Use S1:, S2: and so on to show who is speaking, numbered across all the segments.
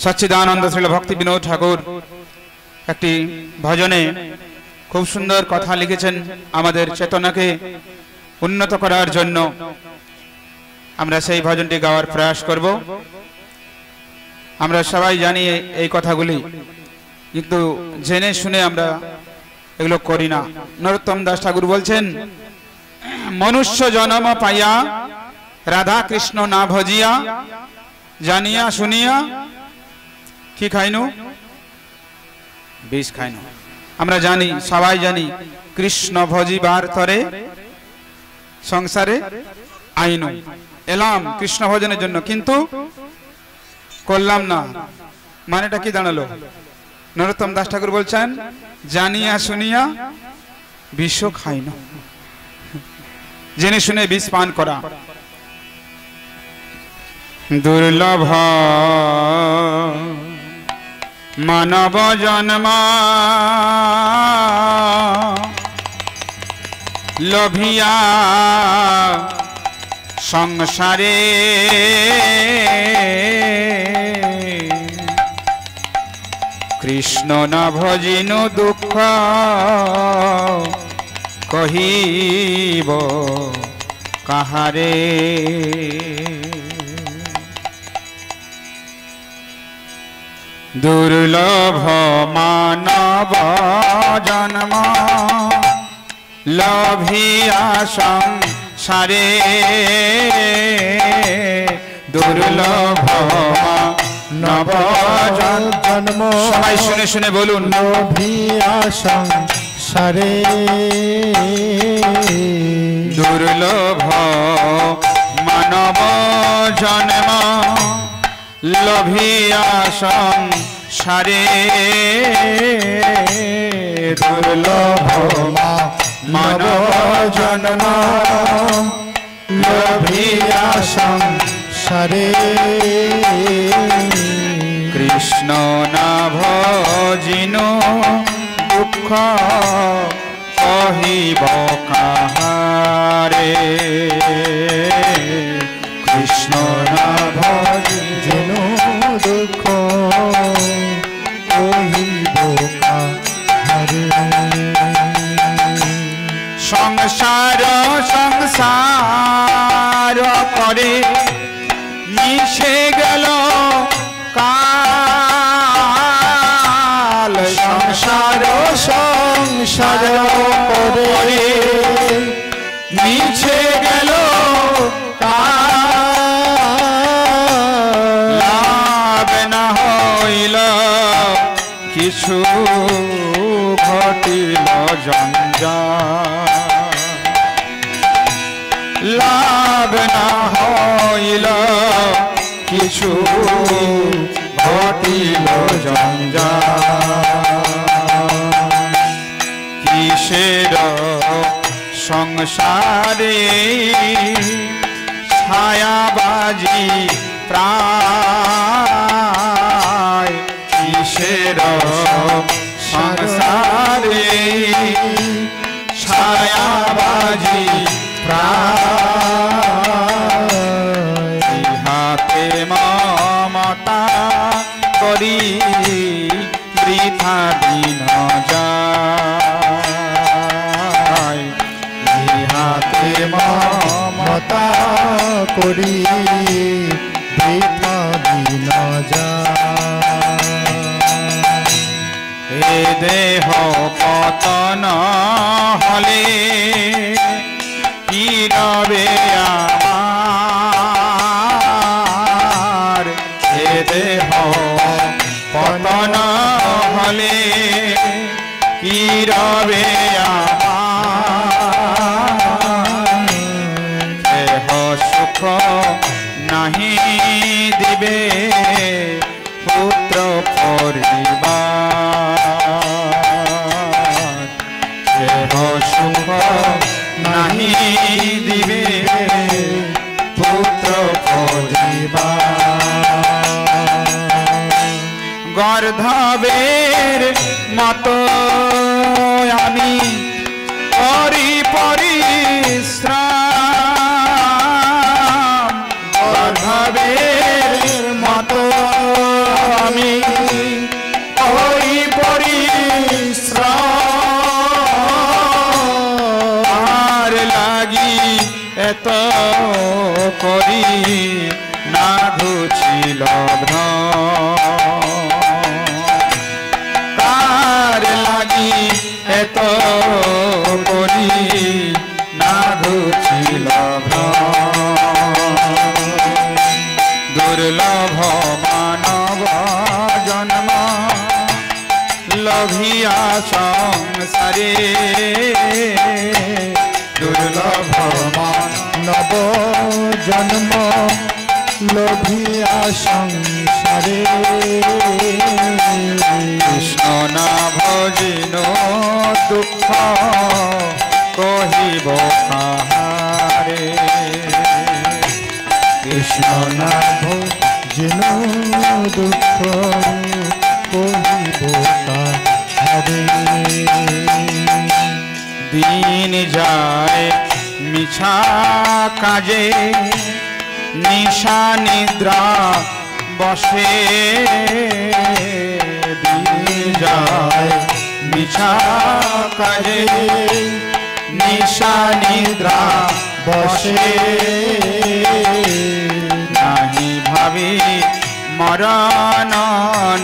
S1: सच्चिदानंद श्रील भक्ति विनोद ठाकुर একটি ভজনে খুব সুন্দর কথা লিখেছেন আমাদের চেতনাকে উন্নত করার জন্য। আমরা সেই ভজনটি গাওয়ার প্রয়াস করব। আমরা সবাই জানি এই কথাগুলি, কিন্তু জেনে শুনে আমরা এগুলো করি না। নরোত্তম দাস ঠাকুর বলছেন, মনুষ্য জন্ম পাইয়া রাধা কৃষ্ণ না ভজিয়া জানিয়া শুনিয়া কি খাইনু, বিষ খাইনু। আমরা জানি, সবাই জানি, কৃষ্ণ ভজিবার তরে সংসারে আইনু। এলাম কৃষ্ণ ভজনের জন্য, কিন্তু করলাম না। মানেটা কি দাঁড়ালো? নরোত্তম দাস ঠাকুর বলছেন, জানিয়া শুনিয়া বিষ খাইনু। জেনে শুনে বিষ পান করা দুর্লভ মানব জন্ম লোভিয়া সংসারে কৃষ্ণ না ভজিনু দুঃখ কহিব কাহারে। দুর্লভ মানব জন্ম লোভিয়া সংসারে, দুর্লভ মানব জন্ম, সবাই শুনে শুনে বলুন,
S2: লোভিয়া সংসারে,
S1: দুর্লভ মানব জন্ম লোভিয়া সংসারে, দুর্লভ মানব জন্ম লোভিয়া
S2: সংসারে,
S1: কৃষ্ণ না ভজিনু দুঃখ কহিব কাহারে। কৃষ্ণ না
S2: ভজিনু দুঃখ কহিব কাহারে।
S1: সংসার সংসার করে মিশে গেল কাল, সংসার
S2: সংসার করে
S1: মিশে গেল কাল, লাভ না হইল কিছু ঘটিল জঞ্জাল, লাভ না হইল কিছু ঘটিল জঞ্জাল। কিসের সংসারে ছায়াবাজি প্রায়, কিসের সংসারে ছায়াবাজি প্রায়, ইহাতে মমতা করি বৃথা দিন যায়, ইহাতে
S2: মমতা করি বৃথা দিন যায়।
S1: এ দেহ পতন হলে কি রবে আমার, এ দেহ পতন হলে কি রবে আমার, দেহ সুখ নাহি দিবে পুত্র পরিবার, দেহ সুখ নাহি দিবে পুত্র পরিবার। গর্ধবের মতো আমি করি পরিশ্রম, গর্ধবের মতো করি না ঘুচিল কার লাগি এত করি না ঘুচিল দুর্লভ মানব জন্ম লভিয়া সংসারে
S2: দুর্লভ মানব জন্ম লোভিয়া সংসারে
S1: কৃষ্ণ না ভজিন দুঃখ কহিব কাহারে
S2: কৃষ্ণ না ভজিন দুঃখ কহিব কাহারে
S1: দিন যায় মিছা কাজে নিশা নিদ্রা বসে দিন যায় মিছা কাজে নিশা নিদ্রা বসে নাহি ভাবি মরণ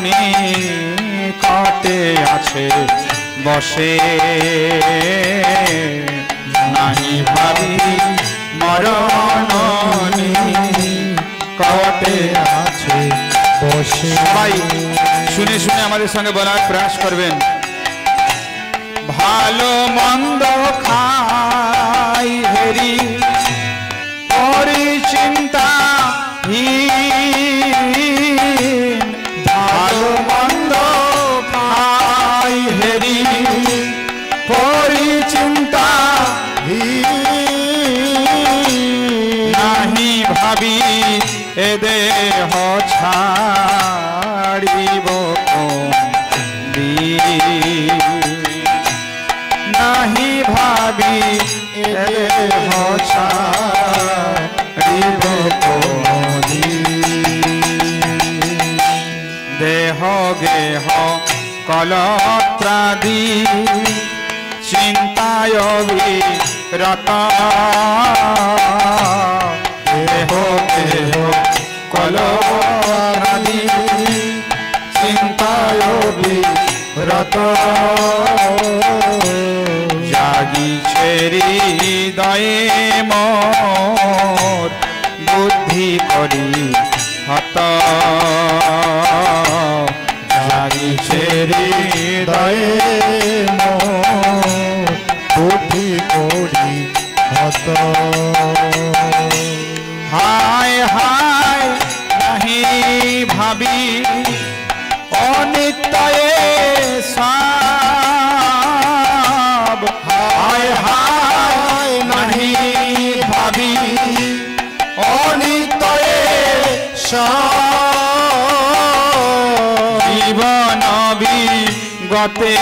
S1: নিকটে আছে বসে নাহি ভাবি মরণ নিকটে
S2: আছে বসে
S1: সবাই শুনে শুনে আমাদের সঙ্গে বলার প্রয়াস করবেন ভালো মন্দ খাই হেরি পরিচিন্তা ভালো মন্দ খাই হেরি পরিচিন্তা নাহি ভাবি এ দেহ ছাড়িব নাহি ভাবি এ দেহ ছাড়িব দেহ গেহ কলত্রাদি চিন্তায় বিরত দেহ গেহ কলত্রাদি চিন্তায় বিরত জাগিছে হৃদয়ে মোর বুদ্ধি করি হত জাগিছে হৃদয়ে
S2: মোর বুদ্ধি করি হত
S1: হায় হায় নাহি ভাবি অনিত্যয়ে সব হায় হায় নাহি ভাবি অনিত্যয়ে জীবন বিগতে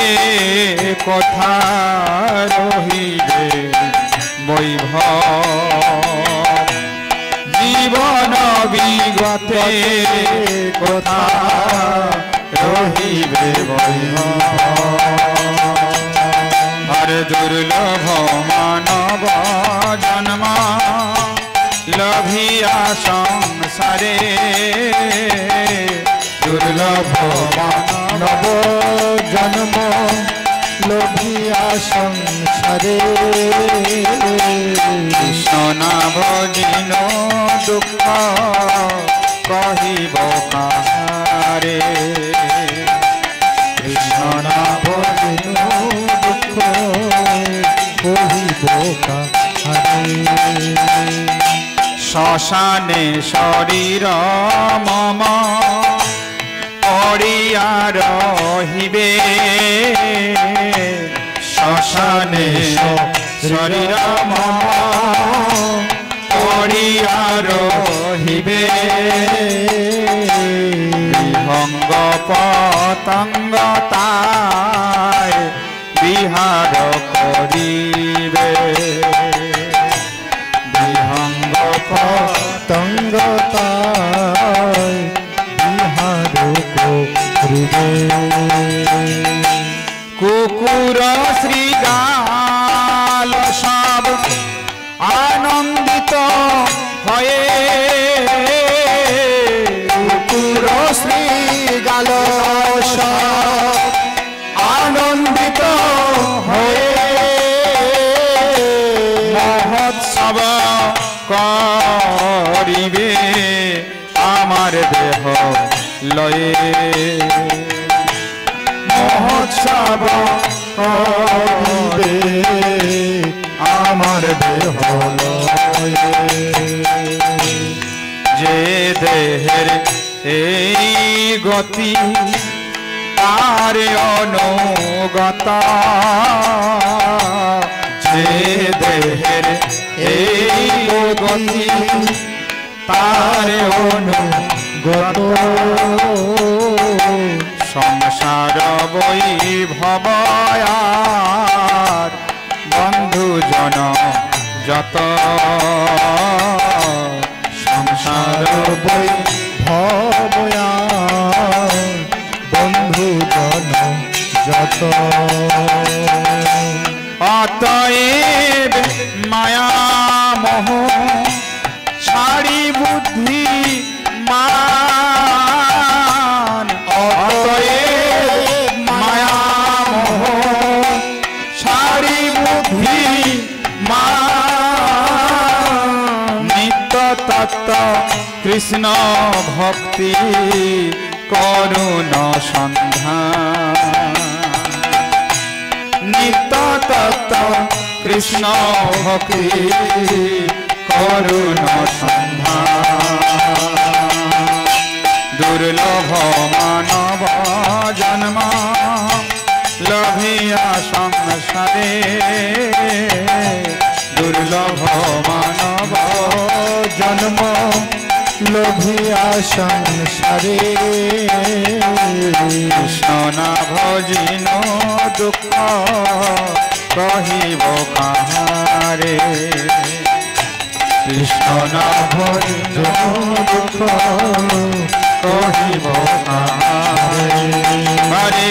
S1: কথা রহিবে বৈভব জীবন বিগতে কথা রহিবে আর দুর্লভ মানব জন্ম লভিয়া সংসারে দুর্লভ
S2: মানব জন্ম লোভিয়া সংসারে
S1: কৃষ্ণ না ভজিন দুঃখ কহিব কাহারে
S2: কৃষ্ণ না ভজিন দুঃখ কহিব কাহারে
S1: শ্মশানে শরীর মম পড়িয়া রহিবে শ্মশানে শরীর মম পড়িয়া রহিবে বিহঙ্গ পতঙ্গ তাই বিহার করিবে বিহঙ্গ
S2: পতঙ্গতায় বিহার করিবে
S1: কুকুর শ্রীগাল সব আনন্দিত হয়ে লয়ে মহোৎসব
S2: করিবে আমার দেহ লয়ে
S1: যে দেহের এই গতি তার অনুগত যে দেহের এই গতি তার অনুগত সংসার বৈভবয়ার বন্ধু জন যত সংসার
S2: বৈভবয়া বন্ধু জন যত
S1: অতএব মায়া মোহ ছাড়ি বুদ্ধি মান অতএব মায়া মোহ ছাড়ি বুদ্ধি মান নিত্য তত্ত্ব কৃষ্ণ ভক্তি করুণ সন্ধান নিত্য তত্ত্ব কৃষ্ণ ভক্তি করুণ সন্ধান দুর্লভ মানব জন্ম লভিয়া সংসারে দুর্লভ মানব
S2: জন্ম লোভিয়া সংসারে
S1: কৃষ্ণ না ভজিন দুঃখ কহিব কাহারে কৃষ্ণ না ভজিন দুঃখ কহিব কাহারে হরে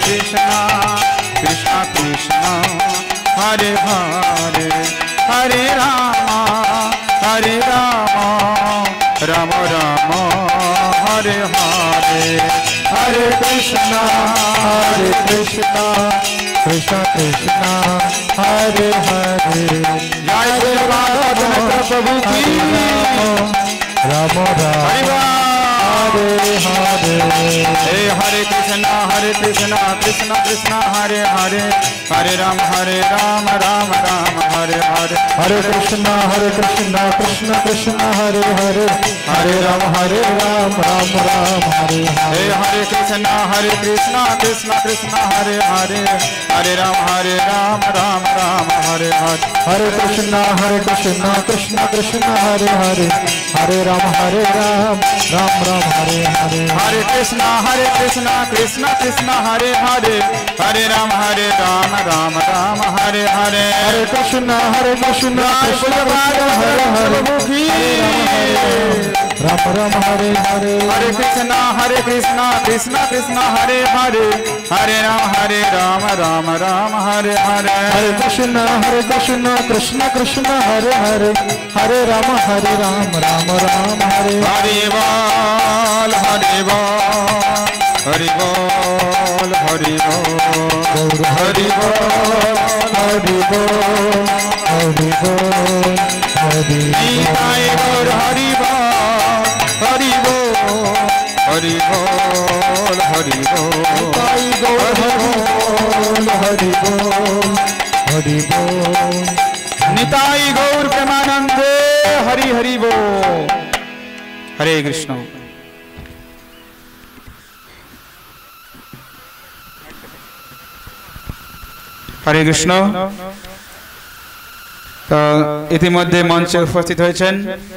S1: কৃষ্ণ কৃষ্ণ কৃষ্ণ হরে হরে হরে রাম রাম রাম হরে হরে
S2: हरे कृष्णा कृष्ण कृष्ण हरे हरे
S1: जय श्री राधा प्रभु की
S2: राम राम हरे हरे
S1: हरे कृष्ण कृष्ण कृष्ण हरे हरे हरे राम राम राम हरे हरे
S2: हरे कृष्ण कृष्ण कृष्ण हरे हरे हरे राम राम राम हरे हरे
S1: हरे कृष्ण कृष्ण कृष्ण हरे हरे हरे राम राम राम हरे हरे
S2: हरे कृष्ण कृष्ण कृष्ण हरे हरे हरे राम राम राम हरे हरे
S1: हरे कृष्ण कृष्ण कृष्ण हरे हरे हरे राम राम राम हरे हरे
S2: हरे कृष्ण कृष्ण हरे हरे राम राम हरे हरे
S1: हरे कृष्ण कृष्ण कृष्ण हरे हरे हरे राम राम हरे हरे
S2: हरे कृष्ण कृष्ण कृष्ण हरे हरे हरे राम राम राम हरे
S1: हरि बोल हरि बोल हरि बोल हरि बोल
S2: हरि बोल हरि बोल हरि बोल हरि
S1: निताय गौर हरि बोल हरि बोल हरि बोल हरि बोल
S2: हरि बोल हरि बोल
S1: निताई गौर प्रेमानंदे हरि हरि बोल हरे कृष्ण हरे कृष्ण तो इतिमध्ये मंचे उपस्थित হয়েছেন